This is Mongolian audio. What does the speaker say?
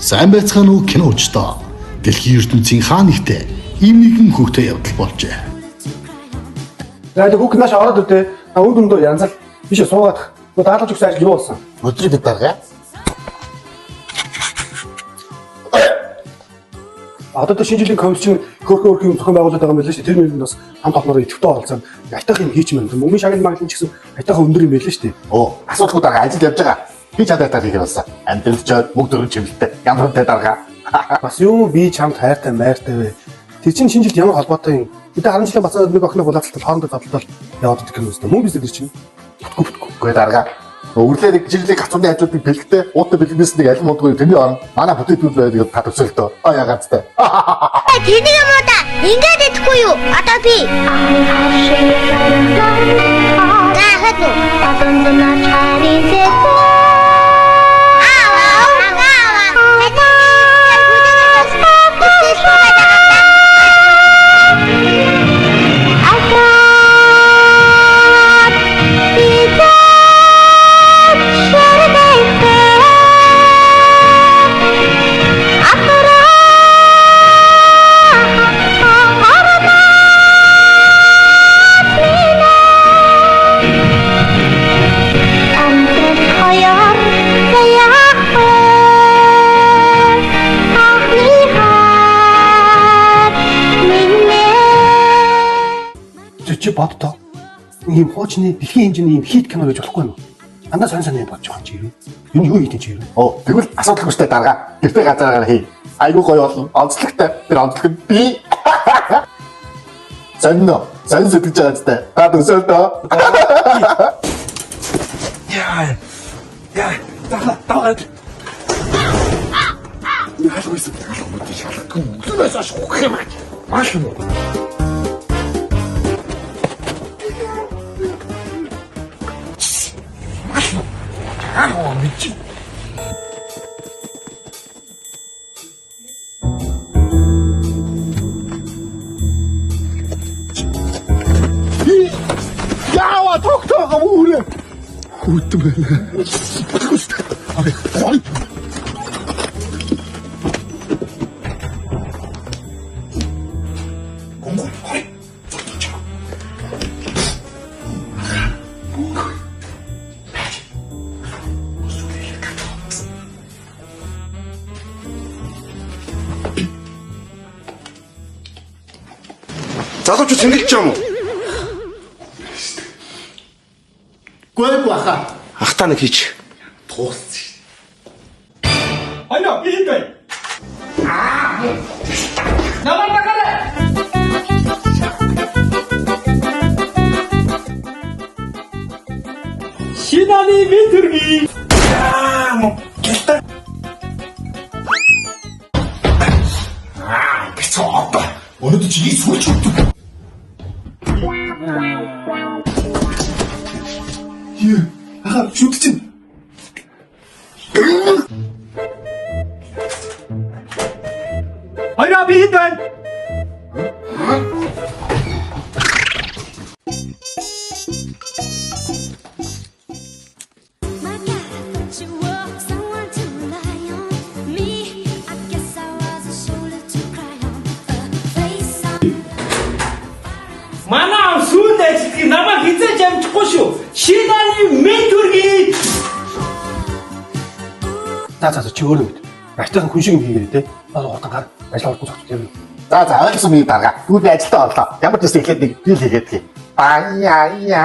Сайн байцгаана уу киночдоо. Дэлхийн ертөнцийн хаа нэгтээ ийм нэгэн хөвгтэй явдал болжээ. За хүүхд нааш ороод үтээ. Үн дүндөө янзал биш суугаад. Даалгаж өгсөн ажил юу болсон? Өдрийг бид дарга. Одоо тэр шинэ жилийн комч чинь хөөрхөн зохион байгуулалт байгаа юм байна шүү дээ. Тэр нь бас хамт олноор идэвхтэй оролцсон. Айтах юм хийчмэн. Мөнгөний шагнал магадлал ч гэсэн айтах өндөр юм байл шүү дээ. Асуудалгүй дарга ажил явж байгаа. Би чадаатай хийх болсон. Амжилт чад мөнгө дөрөв чимэлтэй. Ямар хөтэй дарга. Бас юу би чамд хайртай майртай вэ? Тэр чинь шинэ жилд ямар холбоотой юм? Бид 10 жилийн бацаад нэг охины булаацалт хоорондоо задлал яваад идэх юм байна. Мөн бид тэр чинь Үгүй дарга. Өглөө жилийн хацууны ажлуудыг бэлгтээ уутай бэлгнээс нэг аль модгүй тэний орон манай бүтээгдэхүүн байдаг та төсөөлтөө. Яагаадтай. Тэнийг юм уу та? Ингээд идэхгүй юу? Одоо би. Гахад уу? чи боддоо ийм хуучны дэлхийн хэмжээний ийм хит кино гэж болохгүй юм. Андаа сайн сайн бодож байгаа чи юу? Энэ юу хийх гэж юу? Тэгвэл асуудалгүй штэ дарга. Гэртээ газараар хий. Айгуу гоё болно. Онцлогтой. Тэр онцлог нь би. Сонно. Сан сэтгэж байгаа зү. Та төсөөлтөө. Яа. Таа. Яалгүй эсвэл алгамд шалахгүй. Зүнээс ашгүй юм аа. Маш юм. 미친. 야와 톡톡 우래. 웃더만. 아이. залуучууд сэндэлж юм уу? Гүйгүй хаа. Ахтаа нэг хийч. Туусчих. Алло, би энэ. Намайг багаарай. Шинаны битэрги. Бицүү одоо. Өнөөдөр чи сүүлч өгдөг. шүтж чинь. Хоёроо би хэд байна? Манай сүйд ажилтгийг намайг хизээж амжихгүй шүү. Шинаны ментор гээ. За чи өөрөө мэд. Айтайхан хүн шиг юм хийгээ те. Хурдан гар ажил олгох гэж байна. За ойлгосон миний дарга. Түр би ажилдаа орлоо. Ямар ч зүйл ихлээд нэг дийл хийгээд гээ. Баяя.